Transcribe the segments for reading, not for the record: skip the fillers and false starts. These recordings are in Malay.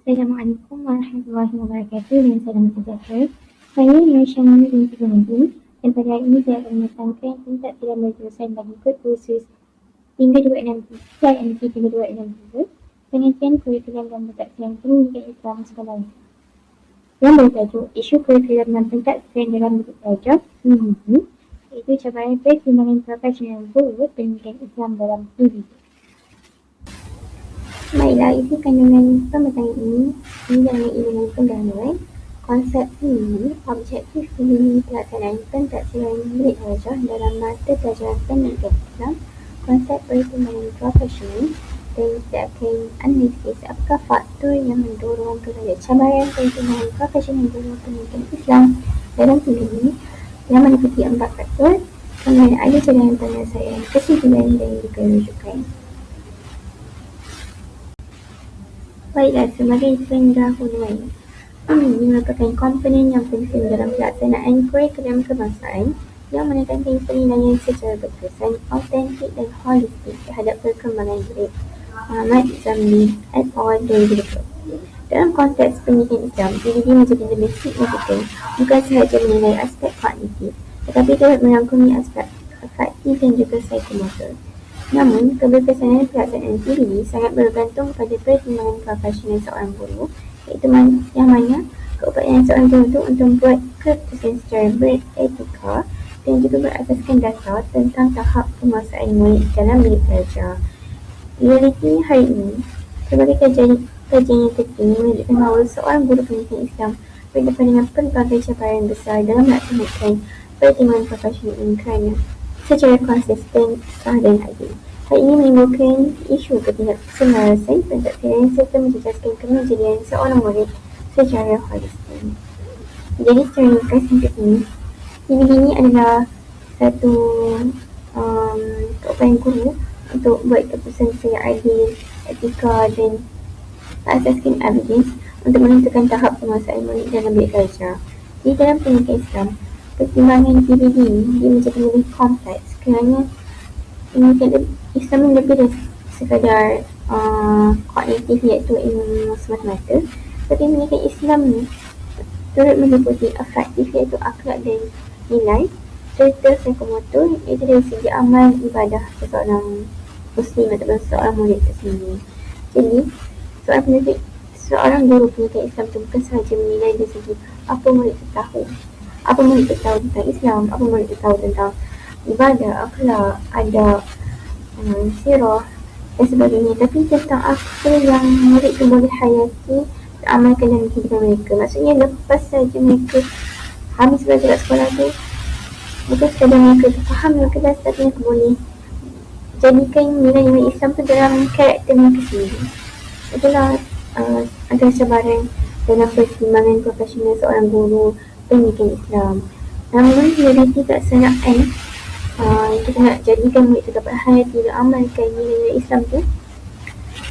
Assalamualaikum warahmatullahi wabarakatuh. Dengan saya Nama Sejahtera. Saya Malaysia Minggu 3 Minggu dan pada hari ini saya akan menyatakan tingkat tidak berterusan bagi kod kursus 3263 MT 3263 penelitian kurikulum dan pentadbiran pendidikan Islam sekolah yang bertajuk isu kurikulum dan pentadbiran dalam bentuk pelajar PBB, iaitu cabaran pertimbangan profesional guru pendidikan Islam dalam PBB. Baiklah, isi kandungan pembincangan ini dalam ilmu pendahuluan, konsep PBB, objektif PBB, pelaksanaan pentadbiran murid darjah dalam mata pelajaran pendidikan Islam, konsep pertimbangan profesional, dan kita akan analisis apakah faktor yang mendorong kepada cabaran pertimbangan profesional dalam pendidikan Islam dalam PBB yang meliputi 4 faktor. Kemudian ada cadangan penyelesaian, kesimpulan dan juga rujukan. Baiklah, sebagai pendahuluan, PBB merupakan komponen yang penting dalam pelaksanaan kurikulum kebangsaan yang menekankan penilaian secara berkesan, autentik dan holistik terhadap perkembangan murid. Muhammad Zamli et al. 2020. Dalam konteks pendidikan Islam, PBB menjadi lebih signifikan bukan sahaja menilai aspek kognitif, tetapi turut merangkumi aspek afektif dan juga psikomotor. Namun, keberkesanan pelaksanaan PBB sangat bergantung pada pertimbangan profesional seorang guru, iaitu yang mana keupayaan seorang guru itu untuk membuat keputusan secara beretika dan juga berasaskan data tentang tahap penguasaan murid dalam bilik belajar. Realiti hari ini, berbagai kajian yang terkini menunjukkan bahawa seorang guru pendidikan Islam berdepan dengan pelbagai cabaran besar dalam melaksanakan pertimbangan profesional ini kerana secara konsisten, sah dan adil. Hal ini menimbulkan isu ketidakselarasan pentadbiran serta menjejaskan kemandirian seorang murid secara holistik. Jadi secara ringkas untuk ini, PBB ini adalah satu keupayaan guru untuk buat keputusan secara adil, etika dan asaskan evidence untuk menentukan tahap penguasaan murid dalam bilik belajar. Di dalam pendidikan Islam, pertimbangan PBB ini menjadi lebih kompleks kerana Islam lebih dari sekadar kognitif iaitu ilmu semata-mata, tapi pendidikan Islam ni turut meliputi afektif iaitu akhlak dan nilai, serta psikomotor iaitu dari segi amal ibadah seseorang Muslim ataupun seorang murid tersendiri. Jadi, seorang guru pendidikan Islam itu bukan sahaja menilai dari segi apa murid itu tahu, apa murid itu tahu tentang Islam, apa murid itu tahu tentang ibadah, akhlak, adab, sirah dan sebagainya, tapi tentang apa yang murid itu boleh hayati dan amalkan dalam kehidupan mereka. Maksudnya lepas saja mereka habis belajar kat sekolah tu, bukan sekadar mereka faham dalam kelas, tapi mereka boleh jadikan nilai-nilai Islam tu dalam karakter mereka sendiri. Itulah antara cabaran dalam pertimbangan profesional seorang guru pendidikan Islam. Namun realiti pelaksanaan kita nak jadikan murid itu dapat hayati dan amalkan nilai-nilai Islam tu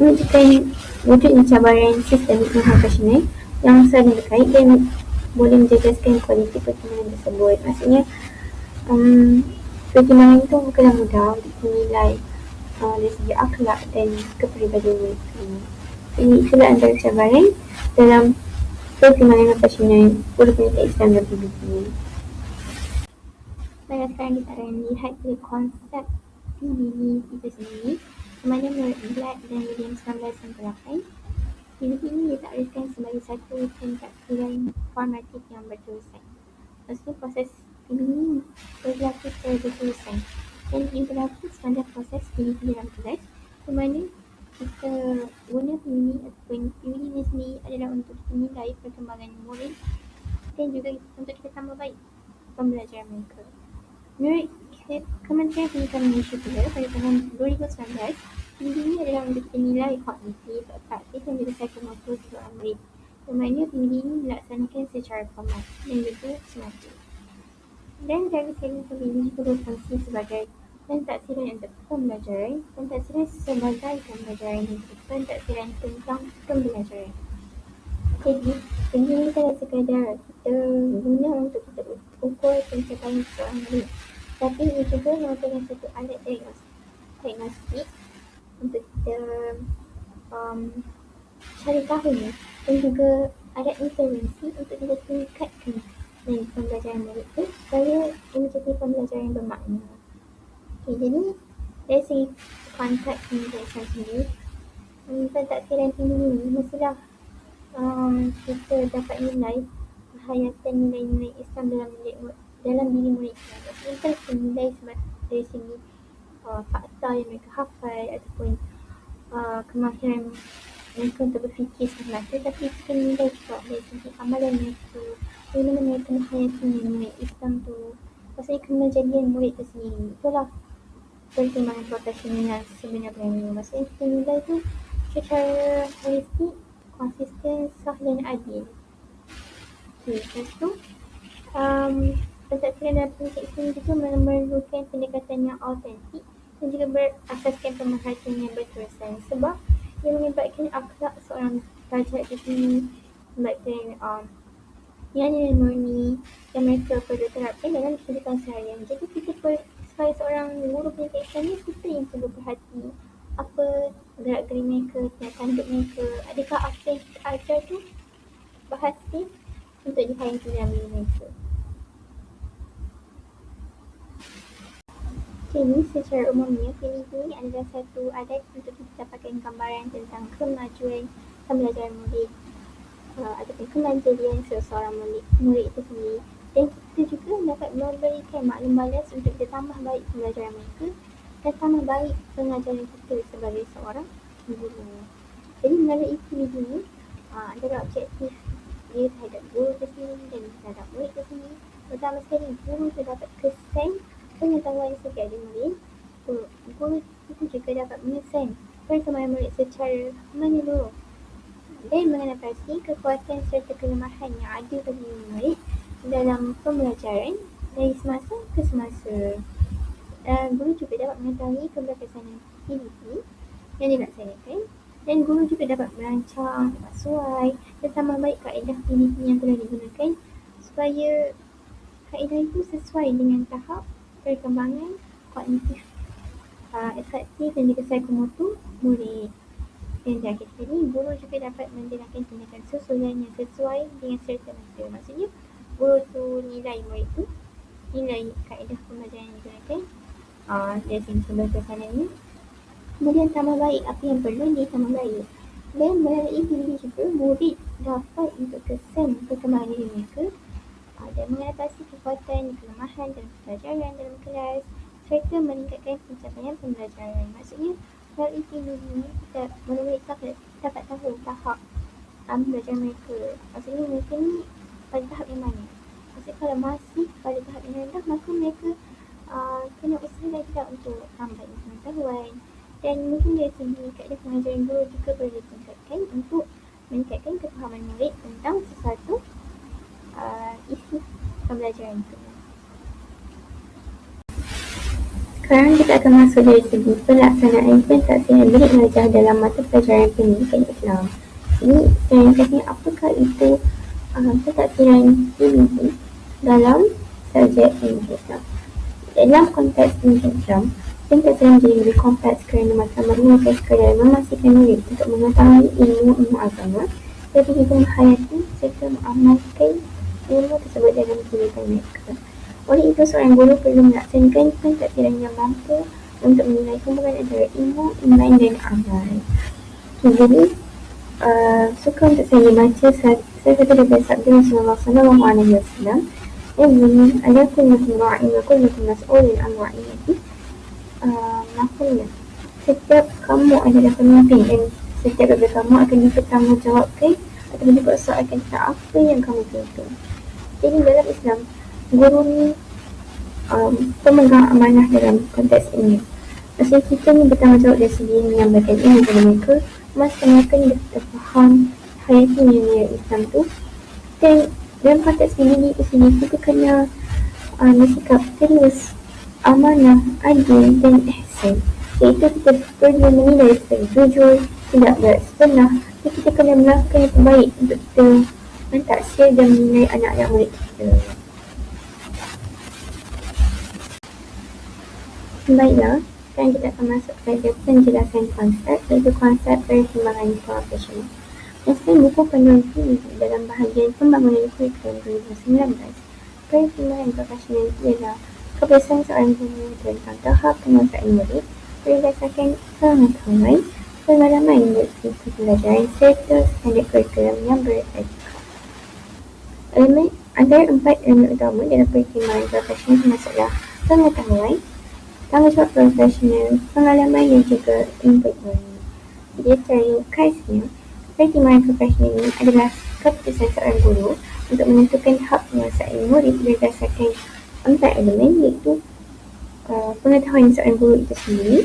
menunjukkan wujudnya cabaran sistemik dan profesional yang saling berkait dan boleh menjejaskan kualiti pertimbangan tersebut. Maksudnya pertimbangan itu bukanlah mudah untuk dinilai dari segi akhlak dan kepribadian mereka. Jadi itulah antara cabaran dalam pertimbangan profesional guru pendidikan Islam dan PBB. Baiklah, sekarang kita akan lihat ke konsep PBB itu sendiri, mana menurut Black dan Williams 1998. PBB ini ditakrifkan sebagai satu pentadbiran formatif yang berterusan. Maksudnya proses PBB ini berlaku secara berterusan dan berlaku standar proses PBB dalam kelas, di mana kita guna PBB ataupun PBB ini sendiri adalah untuk menilai perkembangan murid dan juga untuk kita tambah baik pembelajaran mereka. Menurut Kementerian Pendidikan Malaysia pula, pada tahun 2019, PBB ini adalah untuk nilai kognitif, afektif dan juga psikomotor seorang murid, di mana PBB ini dilaksanakan secara formal dan juga semata. Dan dari segi PBB juga berfungsi sebagai pentadbiran untuk pembelajaran, pentadbiran sebagai pembelajaran dan juga pentadbiran tentang pembelajaran. Jadi, PBB ini bukan sekadar kita guna untuk kita ukur pencapaian seorang murid, tapi ia juga merupakan satu alat diagnostik untuk kita cara tahun dan juga ada intervensi untuk kita tingkatkan pembelajaran murid itu supaya ia menjadi pembelajaran yang bermakna. Okay, jadi dari segi konteks pembelajaran sendiri, pentadbiran tinggi ini mestilah kita dapat nilai menghayatkan nilai-nilai Islam dalam diri murid kita. Kita nilai sebab dari segi fakta yang mereka hafal ataupun kemahiran mereka untuk berfikir semasa, tapi kita nilai juga dari segi amalan mereka, bagaimana mereka menghayati nilai Islam tu, maksudnya kejadian murid tu sendiri. Itulah pertimbangan profesional sebenarnya. Maksudnya kita nilai tu secara holistik, konsisten, sah dan adil. Okay, lepas tu pentadbiran dalam pendidikan Islam juga memerlukan pendekatan yang autentik dan juga berasaskan pemerhatian yang berterusan, sebab ia melibatkan akhlak seorang pelajar itu sendiri, melibatkan nilai murni yang mereka perlu terapkan dalam kehidupan seharian. Jadi kita sebagai seorang guru pendidikan Islam ni, kita yang perlu berhati apa gerak-gerik mereka, tanduk mereka, adakah apa yang kita ajar tu berhasil untuk dihayati dalam diri mereka. Kini secara umumnya PDP adalah satu adat untuk kita dapatkan gambaran tentang kemajuan pembelajaran murid ataupun kemandirian seseorang murid itu sendiri, dan kita juga dapat memberikan maklum balas untuk kita tambah baik pembelajaran mereka dan tambah baik pengajaran kita sebagai seorang guru. Jadi melalui PDP ini adalah objektif dia terhadap guru itu sendiri dan terhadap murid itu sendiri. Pertama sekali, guru itu dapat kesan pengetahuan setiap murid. Guru itu juga dapat mengesan perkembangan murid secara menyeluruh dan menganalisis kekuatan serta kelemahan yang ada bagi murid dalam pembelajaran dari semasa ke semasa. Guru juga dapat mengetahui keberkesanan PDP yang dilaksanakan, dan guru juga dapat merancang sesuai dan tambah baik kaedah PDP yang telah digunakan supaya kaedah itu sesuai dengan tahap perkembangan kognitif, efektif dan juga psikomotor murid. Dan di akhir sekali, guru juga dapat menjalankan tindakan susulan yang sesuai dengan serta masa. Maksudnya, guru tu nilai murid tu, nilai kaedah pembelajaran yang digunakan dari segi keberkesanannya, kemudian tambah baik apa yang perlu ditambah baik. Dan melalui diri juga, murid dapat untuk kesan perkembangan diri mereka dan mengatasi kekuatan kelemahan dalam pembelajaran dalam kelas serta meningkatkan pencapaian pembelajaran. Maksudnya, melalui ini kita murid dapat tahu tahap pembelajaran mereka. Maksudnya mereka ni pada tahap yang mana. Maksudnya kalau masih pada tahap yang rendah, maka mereka kena usaha lagi untuk tambah pengetahuan. Dan mungkin dari segi kaedah pengajaran guru juga perlu ditingkatkan untuk meningkatkan kefahaman murid tentang sesuatu isi pembelajaran itu. Sekarang kita akan masuk dari segi pelaksanaan pentadbiran bilik belajar dalam mata pelajaran pendidikan Islam. Ini saya ringkasnya apakah itu pentadbiran PDP dalam subjek pendidikan Islam. Dalam konteks pendidikan Islam, pentadbiran menjadi lebih kompleks kerana matlamat ini bukan sekadar memastikan murid untuk mengetahui ilmu agama, tapi juga menghayati serta mengamalkan ilmu tersebut dalam kehidupan mereka. Oleh itu, seorang guru perlu melaksanakan pentadbiran yang mampu untuk menilai hubungan antara ilmu, iman dan amal. Jadi, suka untuk saya baca salah satu daripada sabda Rasulullah SAW yang bunyi, ada kullukum ra'in wa kullukum mas'ulun an ra'iyati. Maksudnya, setiap kamu adalah pemimpin dan setiap daripada kamu akan dipertanggungjawabkan atau dipersoalkan tentang apa yang kamu pimpin. Jadi dalam Islam, guru ni pemegang amanah dalam konteks ini. Maksudnya kita ni bertanggungjawab dari segi menyampaikan ilmu kepada mereka, memastikan mereka ni faham hayati nilai Islam tu. Dan dalam konteks ini kita kena bersikap serius, amanah, adil dan ihsan. Iaitu kita perlu menilai sebagai jujur, tidak bersetengah, dan kita kena melakukan yang terbaik untuk kita mentaksir dan menilai anak-anak murid kita. Baiklah, sekarang kita akan masuk kepada penjelasan konsep, iaitu konsep pertimbangan profesional. Selain buku panduan ini, dalam bahagian pembangunan kurikulum 2019, pertimbangan profesional ialah kebiasaan seorang guru tentang tahap penguasaan murid berdasarkan pengetahuan, pengalaman industri pembelajaran serta standard kurikulum yang beretika. Elemen antara 4 elemen utama dalam pertimbangan profesional termasuklah pengetahuan, tanggungjawab profesional, pengalaman dan juga input murid. Dia khasnya, pertimbangan profesional ini adalah keputusan seorang guru untuk menentukan tahap penguasaan murid berdasarkan 4 elemen iaitu pengetahuan seorang guru itu sendiri,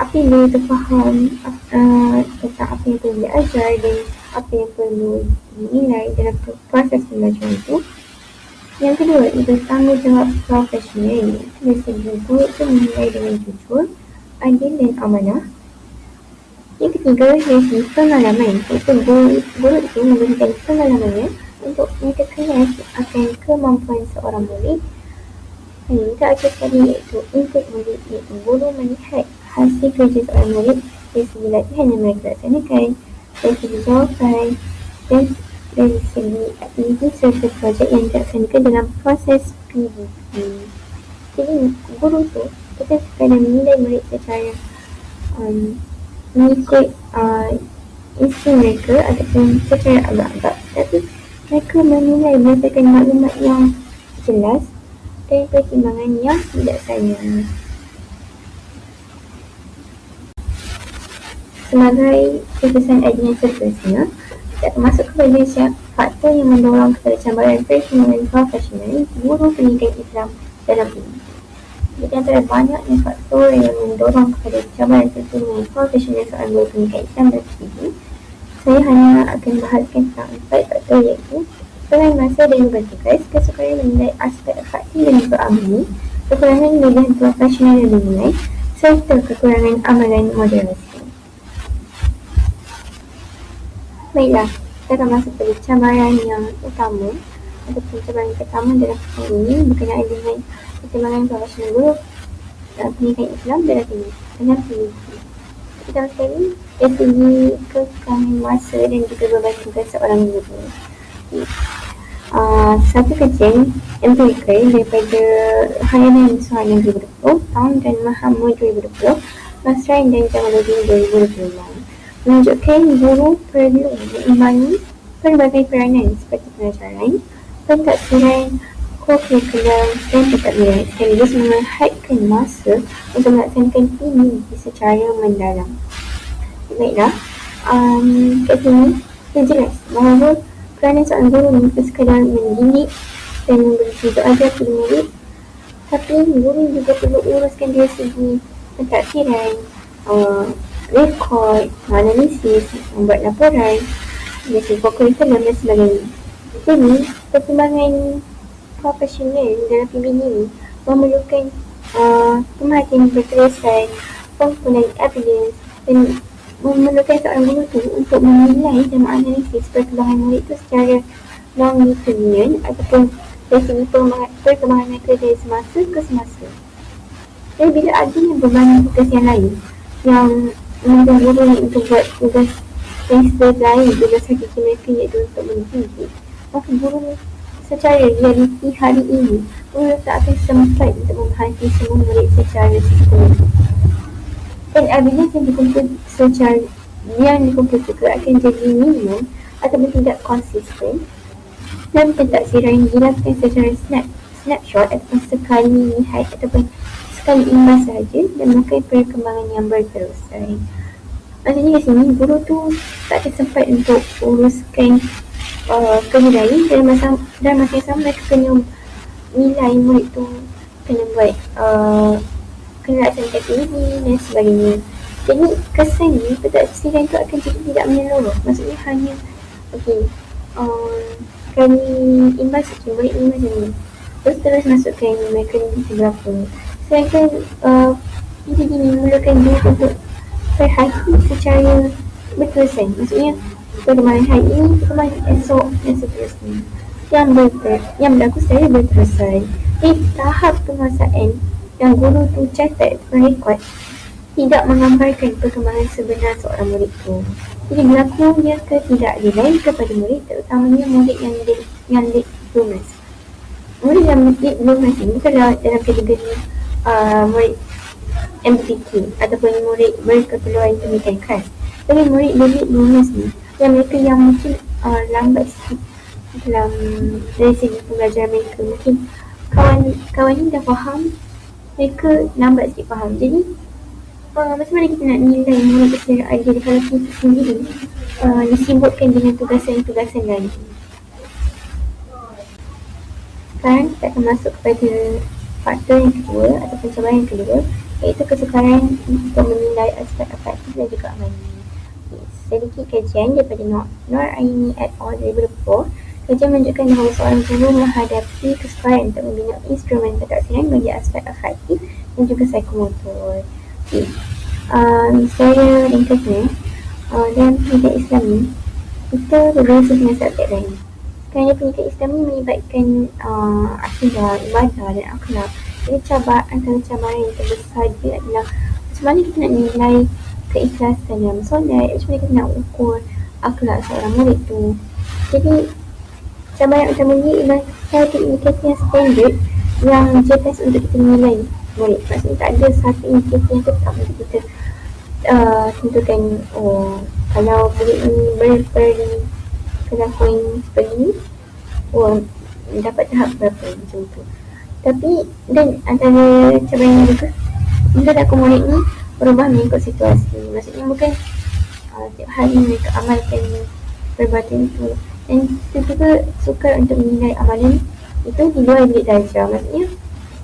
apa yang dia terfaham tentang apa yang perlu diajar dan apa yang perlu dinilai dalam proses pembelajaran itu. Yang kedua, itu tanggungjawab profesional. Dari segi guru itu menilai dengan jujur, adil dan amanah. Yang ketiga, dari segi pengalaman, iaitu guru itu menggunakan pengalamannya untuk menekankan akan kemampuan seorang murid. Yang terakhir sekali iaitu input murid, iaitu guru melihat hasil kerja seorang murid dari segi latihan yang mereka laksanakan, dari segi jawapan dan dari segi aktiviti serta projek yang dilaksanakan dalam proses PDP. Jadi guru tu bukan sekadar menilai murid secara mengikut insting mereka ataupun secara agak-agak, tapi mereka menilai berdasarkan maklumat yang jelas dan pertimbangan yang bijaksana. Sebagai keputusan adilnya seterusnya, tidak termasuk kepada faktor yang mendorong kepada cabaran pertimbangan profesional guru pendidikan Islam dalam ini. Jadi antara banyaknya faktor yang mendorong kepada cabaran pertimbangan profesional seorang guru pendidikan Islam dalam ini, saya hanya akan bahaskan tentang 4 faktor iaitu peran masa dan beban tugas, kesukaran menilai aspek fakti dan beramali, kekurangan pilihan profesional yang dinilai, serta kekurangan amalan moderasi. Baiklah, kita akan masuk pada cabaran yang utama ataupun cabaran pertama dalam perkara ini berkenaan dengan pertimbangan profesional guru pendidikan Islam dalam PDP. Pertama sekali, dari segi kekurangan masa dan juga beban tugas seorang guru. Satu kajian empirikal daripada Hayanan Suhanan 2020, Tahun dan Mahamud 2020, Masrain dan Jamaluddin 2025 menunjukkan guru perlu mengimbangi pelbagai peranan seperti pengajaran, pentadbiran, co-curriculum dan pentadbiran sekaligus memerhatikan masa untuk melaksanakan ini secara mendalam. Baiklah, kat sini dia jelas bahawa peranan seorang guru bukan sekadar mendidik dan memberi tunjuk ajar kepada murid, tapi guru juga perlu uruskan dari segi pentadbiran, rekod, analisis, membuat laporan, dari segi co-curriculum dan sebagainya. Jadi, pertimbangan profesional dalam PBN ini memerlukan pemerhatian berterusan, penggunaan evidence dan memerlukan seorang guru tu untuk menilai dan menganalisis perkembangan murid itu secara longitudinal ataupun dari segi perkembangan mereka dari semasa ke semasa. Dan bila adanya beban tugas yang lain yang meminta guru ni untuk buat tugas yang lain, tugas hakiki mereka iaitu untuk mendidik, maka guru ni secara realiti hari ini guru tak akan sempat untuk memerhati semua murid secara sistematik. Dan evidence yang dikumpul juga akan jadi minimum ataupun tidak konsisten dan pentadbiran dilakukan secara snapshot ataupun sekali lihat ataupun sekali imbas sahaja dan bukan perkembangan yang berterusan. Maksudnya di sini guru tu tak ada sempat untuk uruskan kerja lain dan masa yang sama mereka kena nilai murid tu, kena buat kena laksanakan ini dan sebagainya. Jadi kesannya pentadbiran tu akan jadi tidak menyeluruh. Maksudnya hanya kali imbas saja, murid ni macam ni, terus masukkan mereka ni berapa. Sedangkan PDD ni memerlukan guru untuk perhati secara berterusan. Maksudnya perkembangan hari ini, perkembangan esok dan seterusnya yang berlaku secara berterusan. Jadi tahap penguasaan yang guru tu catat rekod tidak menggambarkan perkembangan sebenar seorang murid tu. Jadi berlakunya ketidakadilan kepada murid, terutamanya murid yang late bloomers. Murid yang late bloomers ini kalau dalam kategori murid MPQ ataupun murid berkeperluan pendidikan khas. Tapi murid late bloomers ni, yang mereka yang mungkin lambat sikit dalam dari segi pembelajaran mereka, mungkin kawan ni dah faham, mereka lambat sikit faham. Jadi macam mana kita nak nilai murid kesedaran dia kalau kita sendiri disibukkan dengan tugasan-tugasan lain. Sekarang kita akan masuk kepada faktor yang kedua ataupun cabaran yang kedua, iaitu kesukaran untuk menilai aspek afektif dan juga amali. Sedikit kajian daripada Nur Aini et al. 2020, kajian menunjukkan bahawa seorang guru menghadapi kesukaran untuk membina instrumen pentaksiran bagi aspek afektif dan juga psikomotor. Okay. Saya ringkasnya, dalam pendidikan Islam ni, kita berbeza dengan subjek lain. Kerana pendidikan Islam ni melibatkan akidah, ibadah dan akhlak. Jadi antara cabaran yang terbesar dia adalah macam mana kita nak nilai keikhlasan dalam solat, macam mana kita nak ukur akhlak seorang murid tu. Jadi cabaran utama dia ialah satu indikator yang standard yang jelas untuk kita menilai murid. Maksudnya tak ada satu indikator yang tetap untuk kita tentukan, kalau murid ni berkelakuan seperti ni, dapat tahap berapa, macam tu. Tapi dan antara cabaran juga, kita takut murid ni berubah mengikut situasi. Maksudnya bukan setiap hari mereka amalkan perbuatan itu. Dan kita juga sukar untuk menilai amalan itu di luar bilik darjah. Maksudnya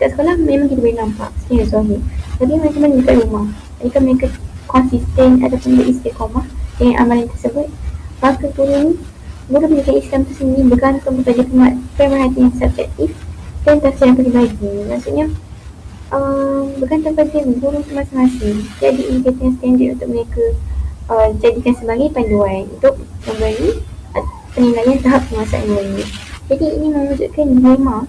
kat sekolah memang kita boleh nampak secara zahir, tapi macam mana dekat rumah, adakah mereka konsisten ataupun beristiqamah dengan amalan tersebut? Maka guru pendidikan Islam itu sendiri bergantung kepada pemerhatian subjektif dan tafsiran peribadi. Maksudnya bergantung pada guru itu masing-masing. Jadi indikator yang standard untuk mereka jadikan sebagai panduan untuk memberi penilaian tahap penguasaan murid. Jadi ini menunjukkan dilema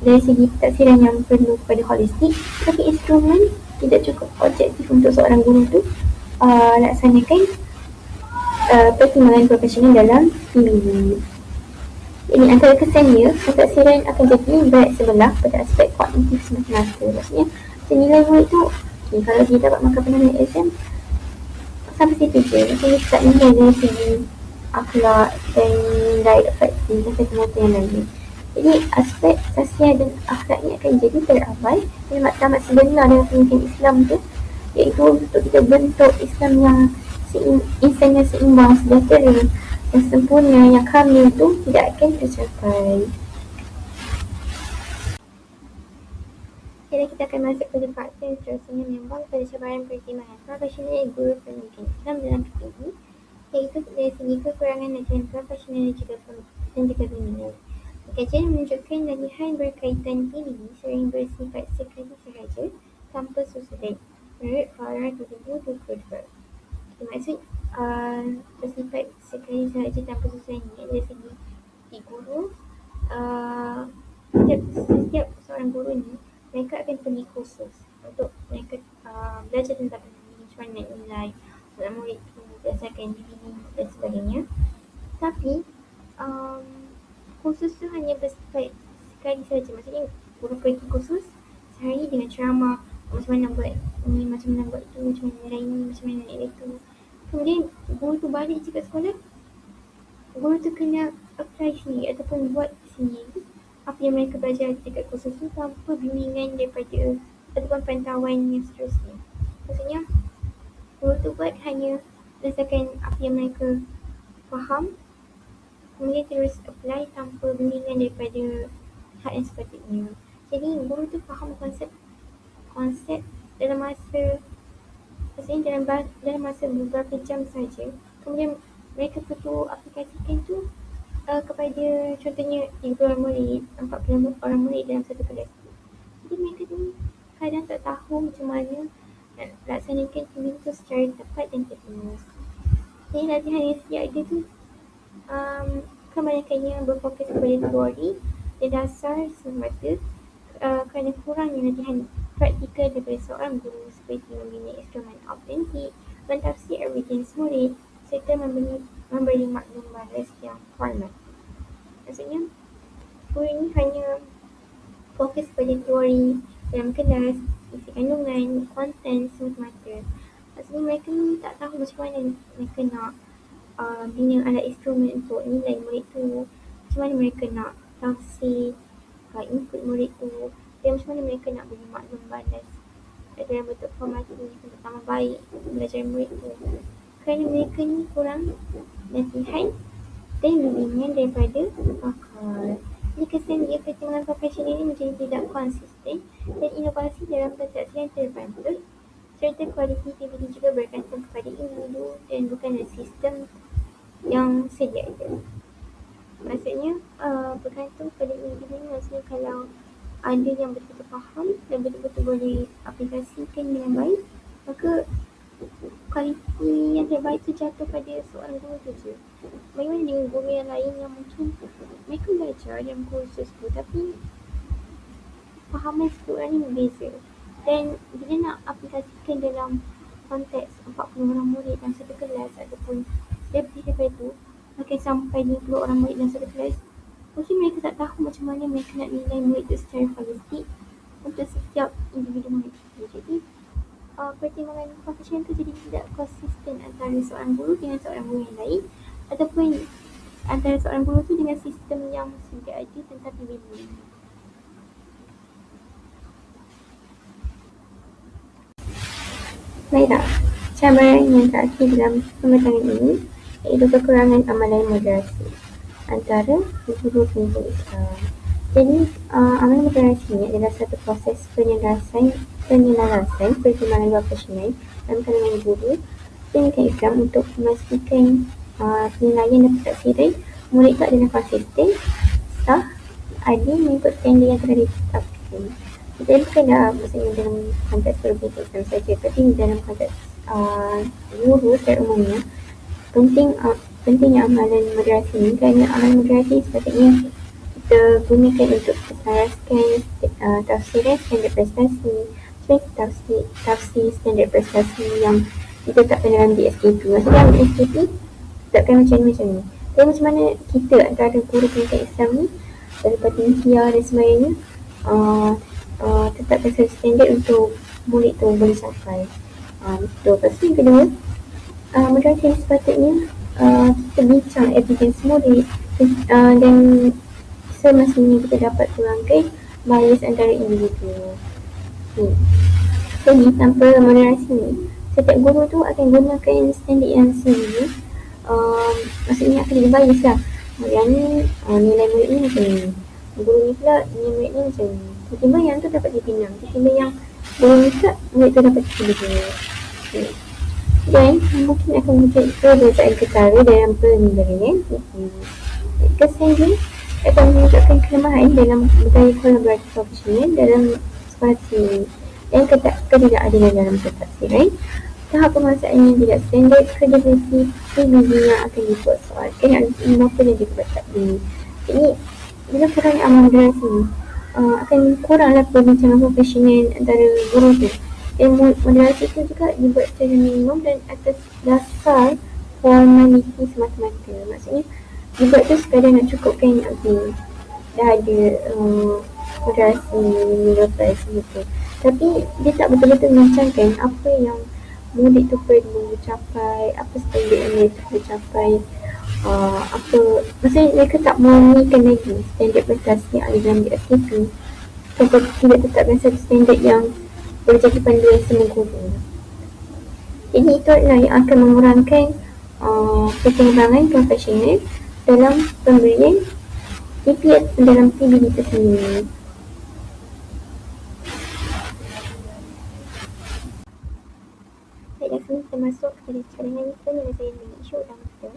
dari segi pentafsiran yang perlu kepada holistik, tapi instrumen tidak cukup objektif untuk seorang guru itu laksanakan pertimbangan profesional dalam PBB. Ini antara kesannya, pentafsiran akan jadi berat sebelah pada aspek kognitif semata-mata. Maksudnya, nilai murid tu, kalau dia dapat markah penuh dengan exam, sampai situ je. Maksudnya, tak nilai dari segi akhlak dan nilai efektif dan semata yang lain. Jadi, aspek sosial dan akhlak ni akan jadi terabal dan matlamat sebenar dengan pendidikan Islam tu, iaitu untuk kita bentuk Islam yang insan yang seimbang, sejahtera, yang sempurna, yang kamil tu tidak akan tercapai. Jadi kita akan masuk pada faktor yang seterusnya, menyambung pada cabaran pertimbangan profesional guru pendidikan Islam dalam PPB, iaitu dari segi kekurangan latihan profesional dan juga bimbingan. Kajian menunjukkan latihan berkaitan PBB sering bersifat sekali sahaja tanpa susunan menurut Farah 2022. Maksud bersifat sekali sahaja tanpa susunan ini dari segi di guru, setiap seorang guru ni mereka akan pergi kursus untuk mereka belajar tentang macam mana nak nilai seorang murid tu berdasarkan diri dan sebagainya. Tapi kursus tu hanya bersifat sekali saja. Maksudnya guru pergi kursus sehari dengan ceramah macam mana buat ni, macam mana buat tu, macam mana nilai ni, macam mana nilai tu. Kemudian guru tu balik je kat sekolah, guru tu kena apply sendiri ataupun buat sendiri apa yang mereka belajar dekat kursus tu tanpa bimbingan daripada ataupun pantauan yang seterusnya. Maksudnya guru tu buat hanya berdasarkan apa yang mereka faham, kemudian terus apply tanpa bimbingan daripada pihak yang sepatutnya. Jadi guru tu faham konsep dalam masa, maksudnya dalam masa beberapa jam saja. Kemudian mereka perlu aplikasikan tu kepada contohnya 30 orang murid, 40 orang murid dalam satu kelas. Jadi mereka tu kadang tak tahu macam mana nak laksanakan ini tu secara tepat dan terus. Jadi latihan yang sedia ada tu kebanyakannya berfokus kepada teori dan dasar semata, kerana kurangnya latihan praktikal daripada seorang guru seperti membina instrumen autentik, mentafsir evidence murid, serta memberi maklum balas yang formal. Maksudnya, guru ini hanya fokus pada teori dalam kelas, isi kandungan, konten semata-mata. Maksudnya mereka ni tak tahu macam mana mereka nak bina alat instrumen untuk nilai murid tu, macam mana mereka nak tafsir input murid tu, dan macam mana mereka nak beri maklum balas dalam bentuk formatif untuk tambah baik belajar murid tu. Kerana mereka ni kurang nasihat dan bimbingan daripada pakar. Jadi kesan dia pertimbangan profesional ini menjadi tidak konsisten dan inovasi dalam pentadbiran terbantu, serta kualiti TVD juga bergantung kepada individu dan bukanlah sistem yang sedia ada. Maksudnya bergantung pada individu ni, maksudnya kalau ada yang betul-betul faham dan betul-betul boleh aplikasikan dengan baik, maka kualiti yang terbaik tu jatuh pada seorang guru tu je. Bagaimana dengan guru yang lain yang mungkin mereka belajar dalam kursus tu tapi fahaman setiap orang ni berbeza, dan bila nak aplikasikan dalam konteks 40 orang murid dalam satu kelas ataupun lebih daripada tu, bahkan sampai 50 orang murid dalam satu kelas, mungkin mereka tak tahu macam mana mereka nak nilai murid itu secara holistik untuk setiap individu murid. Jadi pertimbangan profesional itu jadi tidak konsisten antara seorang guru dengan seorang guru yang lain, ataupun antara seorang guru itu dengan sistem yang sudah ada tentang PBB. Baiklah, cabaran yang terakhir dalam pembentangan ini iaitu kekurangan amalan moderasi antara guru pendidik Islam. Jadi, amalan moderasi ini adalah satu proses penyelarasan pertimbangan profesional dalam kalangan guru pendidikan Islam untuk memastikan penilaian dan pentadbiran murid itu adalah konsisten, sah, adil mengikut standard yang telah ditetapkan. Jadi bukanlah maksudnya dalam konteks pendidikan Islam saja, tapi dalam konteks guru secara umumnya pentingnya amalan moderasi ini, kerana amalan moderasi sepatutnya kita gunakan untuk menyelaraskan tafsiran standard prestasi, tafsir standard prestasi yang ditetapkan dalam DSKP. Maksudnya dalam DSKP tetapkan macam ni. Jadi macam mana kita antara guru pendidikan Islam ni daripada India dan sebagainya tetapkan satu standard untuk murid tu boleh capai. Betul. Lepas tu yang kedua, moderasi sepatutnya kita bincang evidence murid dan semestinya kita dapat kurangkan bias antara individu. Jadi tanpa moderasi ni, setiap guru tu akan gunakan standard yang sendiri. Maksudnya akan jadi bias lah. Yang ni nilai murid ni macam ni, guru ni pula nilai murid ni macam ni. Tiba-tiba yang tu dapat dipinang, tiba-tiba yang guru ni pula murid tu dapat dipinang. Dan mungkin akan menjadi perbezaan ketara dalam penilaian. Kesan dia akan menunjukkan kelemahan dalam budaya kolaborasi profesional dalam sekolah dan ketidakadilan dalam pentadbiran, tahap penguasaan yang tidak standard, kredibiliti PBB yang akan dipersoalkan apa yang dibuat takdir. Jadi bila kurang amal moderasi ni, akan kuranglah perbincangan profesional antara guru tu. Dan moderasi itu juga dibuat secara minimum dan atas dasar formaliti semata-mata. Maksudnya dibuat tu sekadar nak cukupkan dah ada moderasi lepas gitu. Tapi dia tak betul-betul merancangkan apa yang murid tu perlu capai, apa standard yang murid tu perlu capai, apa, maksudnya mereka tak mengurangkan lagi standard prestasi yang ada dalam DSKP tanpa tidak tetapkan satu standard yang boleh jadi panduan semua guru. Jadi itu adalah yang akan mengurangkan pertimbangan profesional dalam pemberian KPI dalam PBB itu sendiri. Baiklah, sebelum kita masuk kepada cadangan penyelesaian dengan isu utama kita,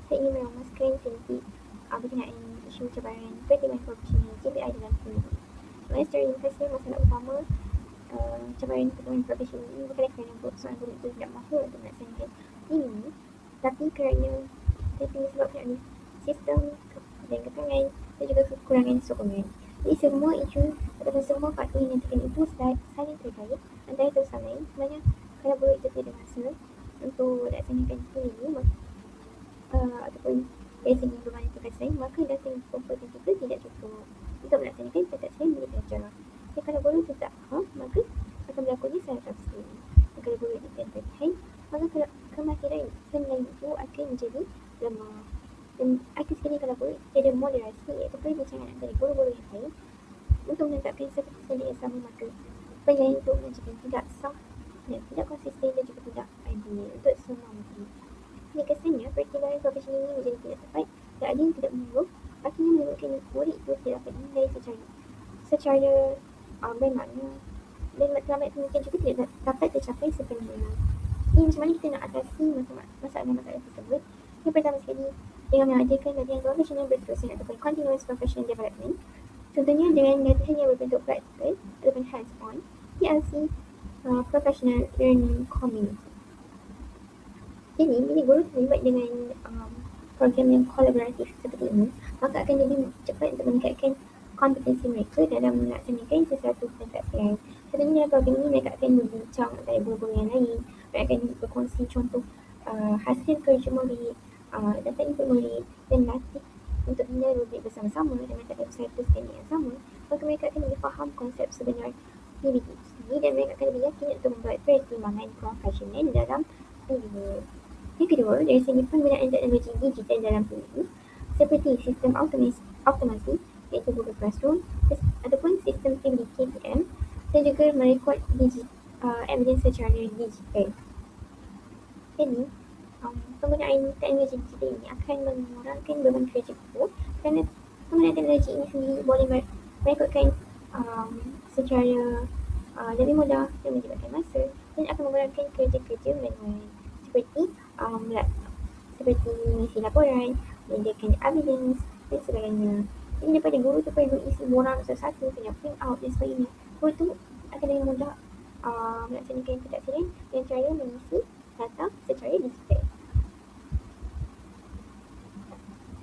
saya ingin merumuskan sedikit berkenaan isu cabaran pertimbangan profesional KPI dalam PBB. Sebenarnya secara ringkasnya masalah utama cabaran pertimbangan profesional ini bukanlah kerana seorang guru itu tidak mahu untuk melaksanakan ini, tapi kerana dia disebabkan oleh sistem dan kekangan dan juga kekurangan sokongan. Jadi semua isu ataupun semua faktor yang nyatakan itu saling terkait antara satu sama lain. Sebenarnya kalau guru itu tidak masa untuk melaksanakan ini, ataupun dari segi beban tugas lain, maka data yang dikumpulkan kita tidak cukup untuk melaksanakan pekerjaan milik pelajar. Dan kalau guru itu tak faham, maka akan berlakunya salah tafsir. Dan kalau guru itu tidak tertahan, maka kemahiran selain itu akan menjadi lemah. Dan akhir sekali kalau guru tiada moderasi iaitu perbincangan antara guru-guru yang lain untuk menetapkan seperti standard yang sama, maka penilaian itu menjadi tidak sah dan tidak konsisten dan juga tidak adil untuk semua murid. Jadi kesannya pertimbangan profesional ini menjadi tidak tepat dan ada yang tidak menurut, akhirnya menyebabkan murid itu tidak dapat dinilai secara bermakna dan matlamat mungkin juga tidak dapat tercapai sepenuhnya. Jadi macam mana kita nak atasi masalah-masalah tersebut? Yang pertama sekali, dengan mengadakan latihan profesional berterusan ataupun continuous professional development. Contohnya dengan latihan yang berbentuk praktikal ataupun hands-on, PLC, Professional Learning Community. Jadi, bila guru terlibat dengan program yang kolaboratif seperti ini, maka akan lebih cepat untuk meningkatkan kompetensi mereka dalam melaksanakan sesuatu pentadbiran. Contohnya dalam program ini, mereka akan berbincang antara guru-guru yang lain, mereka akan berkongsi contoh hasil kerja murid, dapat input murid dan latih untuk bina rubrik bersama-sama dengan taraf satu standard yang sama, maka mereka akan lebih faham konsep sebenar PBT itu sendiri dan mereka akan lebih yakin untuk membuat pertimbangan profesional dalam PBT. Yang kedua, dari segi penggunaan teknologi digital dalam PBT seperti sistem automasi iaitu Google Classroom ataupun sistem PBT KPM dan juga merekod evidence secara digital. Jadi, penggunaan teknologi digital ini akan mengurangkan beban kerja guru kerana penggunaan teknologi ini sendiri boleh merekodkan secara lebih mudah dan melibatkan masa dan akan mengurangkan kerja-kerja manual seperti mengisi laporan, menyediakan evidence dan sebagainya. Jadi daripada guru tu perlu isi borang satu-satu, kena print out dan sebagainya, guru tu akan lebih mudah melaksanakan pentadbiran dengan cara mengisi data secara digital.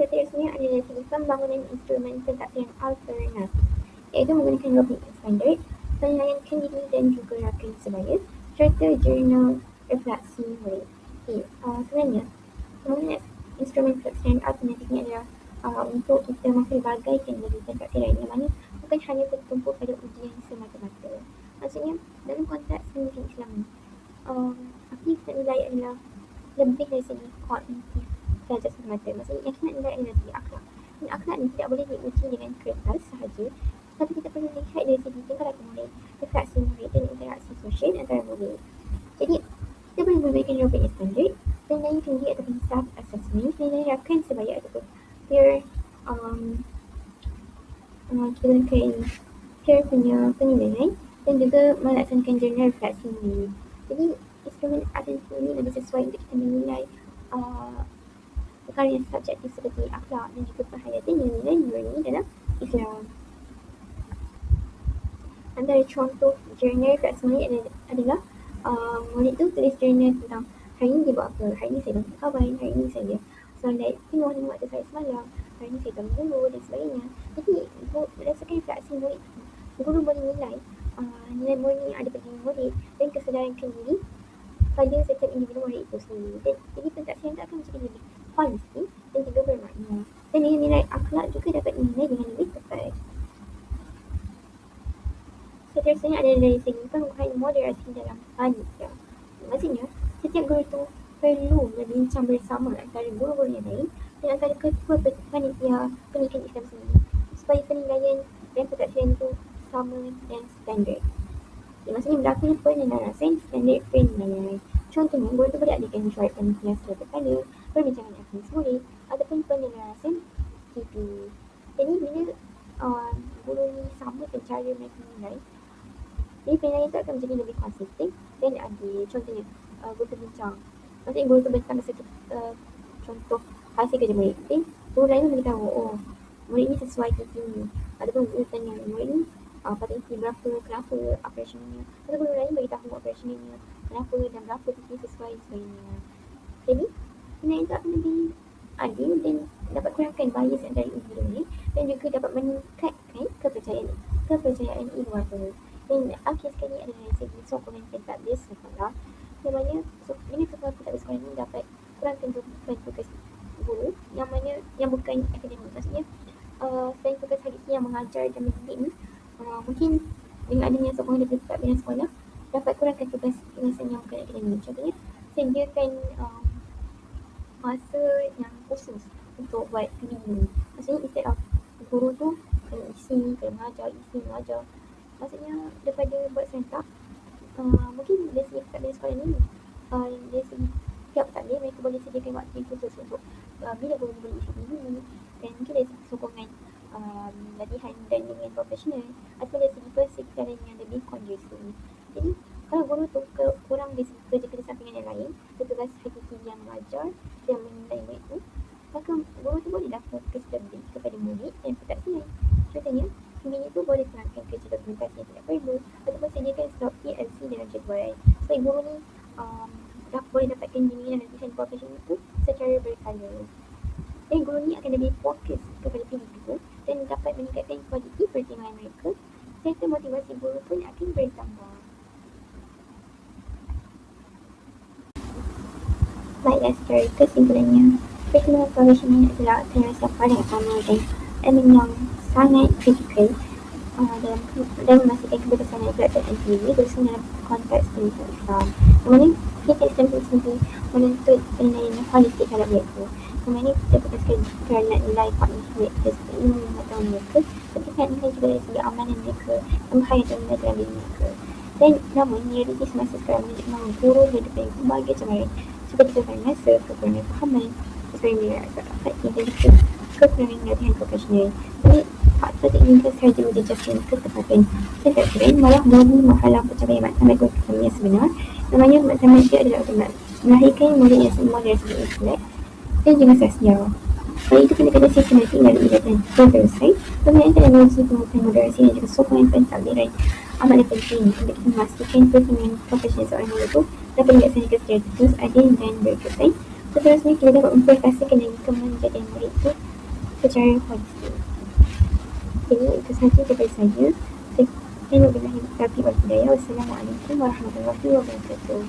Seterusnya adalah segi pembangunan instrumen pentadbiran alternatif, iaitu menggunakan rubrik standard, penilaian kendiri dan juga rakan sebaya, serta jurnal refleksi murid. Sebenarnya, penggunaan instrumen pelaksanaan alternatif ini adalah untuk kita mempelbagaikan dari pentadbiran yang mana bukan hanya bertumpu pada ujian semata-mata. Maksudnya, dalam konteks pendidikan Islam ini, apa yang kita nilai adalah lebih dari segi kognitif sahaja semata. Maksudnya yang kita nak nilai adalah segi akhlak. Dan akhlak ni tidak boleh diuji dengan kertas sahaja, tapi kita perlu lihat dari segi tingkah laku murid, refleksi murid dan interaksi sosial antara murid. Jadi, kita boleh menggunakan rubrik yang standard, penilaian tinggi ataupun self-assessment, penilaian rakan sebaya ataupun peer peer punya penilaian dan juga melaksanakan jurnal refleksi murid. Jadi, instrumen alternatif ini lebih sesuai untuk kita menilai perkara yang subjektif seperti akhlak dan juga penghayatan nilai nurani dalam Islam. Antara contoh jurnal refleksi murid adalah murid tu tulis jurnal tentang hari ini dia buat apa, hari ini saya bantu kawan, hari ini saya solat penuh dengan waktu saya semalam, hari ini saya bantu guru dan sebagainya. Jadi berdasarkan refleksi murid tu, guru boleh nilai nilai murni yang ada pada murid dan kesedaran kendiri pada setiap individu murid itu sendiri. Jadi pentadbiran itu akan menjadi lebih holistik dan juga bermakna. Dan nilai akhlak juga dapat dinilai dengan lebih tepat. Seterusnya adalah dari segi pengukuran moderasi dalam panitia. Maksudnya, setiap guru itu perlu berbincang bersama antara guru-guru yang lain dan antara ketua panitia pendidikan Islam sendiri supaya penilaian dan pentadbiran itu sama dan standard. Maksudnya berlakunya penyelarasan standard penilaian. Contohnya, guru itu boleh adakan mesyuarat panitia secara berkala, perbincangan akademik murid ataupun penyelarasan KP. Jadi bila guru ni sama dengan cara mereka menilai, jadi penilaian itu akan menjadi lebih konsisten dan adil. Contohnya, guru tu bincang, maksudnya guru tu bertambah satu contoh hasil kerja murid. Guru lain memberitahu, oh murid ni sesuai KP ni, ataupun guru tanya murid ni pada isi berapa, kenapa operationalnya, atau guru lain beritahu operationalnya kenapa dan berapa KP sesuai sebagainya. Jadi penilaian itu akan lebih adil dan dapat kurangkan bias antara individu ni dan juga dapat meningkatkan kepercayaan individu. Dan akhir sekali adalah dari segi sokongan pentadbir sekolah, di mana dengan sokongan pentadbir sekolah ini dapat kurangkan beban tugas guru yang mana yang bukan akademik. Maksudnya selain tugas harian yang mengajar dan mendidik ni, mungkin dengan adanya sokongan daripada pihak bina sekolah dapat kurangkan tugas pengawasan yang bukan akademik. Contohnya, sediakan masa yang khusus untuk buat PBU. Maksudnya instead of guru tu kena isi mengajar. Maksudnya daripada buat serentak, mungkin dari segi pihak bina sekolah ni, dari segi pihak taklim mereka boleh sediakan waktu khusus untuk bila guru boleh isi PBU, dan mungkin dari segi sokongan latihan dan dengan profesional, atau dari segi persekitaran yang lebih kondusif. Jadi kalau guru tu kurang dari segi kerja sampingan yang lain, tugas hakiki yang mengajar dan menilai murid tu, maka guru tu bolehlah fokus lebih kepada murid dan pertaksian. Contohnya, PBU tu boleh kurangkan kerja dokumentasi yang tidak perlu, ataupun sediakan slot PLC dalam jadual supaya guru ni boleh dapatkan bimbingan dan latihan profesional tu secara berkala. Dan guru ni akan lebih fokus kepada PBU tu dan dapat meningkatkan kualiti pertimbangan mereka, serta motivasi guru pun akan bertambah. Baiklah, secara kesimpulannya, pertimbangan profesional adalah alternatif yang paling utama dan elemen yang sangat kritikal dalam memastikan kebebasan dan keadaan individu khususnya dalam konteks pendidikan Islam. Di mana kita Islam itu sendiri menuntut penilaian holistik terhadap mereka. Di mana kita bukan kerana nilai kognitif seperti ilmu pengetahuan mereka, tetapi kerana juga dari segi amalan mereka dan menghayati nilai dalam diri mereka. Dan namun realiti semasa sekarang menunjuk bahawa guru hidup dengan berbagai cabaran seperti kekurangan masa, kekurangan fahaman, kekurangan akhlak dan kekurangan latihan profesional. Jadi faktor teknikal sahaja menjejaskan ketepatan dan keadaan malah murni menghalang pencapaian maktamat kurikulum yang sebenar. Namanya maktamat dia adalah untuk melahirkan murid yang semua dari segi intelek dan juga sosial. Selain itu, pendekatan sistematik dari ijazah selesai, penggunaan teknologi, pembukaan moderasi dan juga sokongan pentadbiran amatlah penting untuk memastikan perkembangan profesional seorang guru itu dapat dilaksanakan secara terus, adil dan berkesan. Seterusnya, kita dapat memperkasakan dan kemenjadian murid itu secara holistik. Jadi, itu sahaja daripada saya. Wassalamualaikum warahmatullahi wabarakatuh.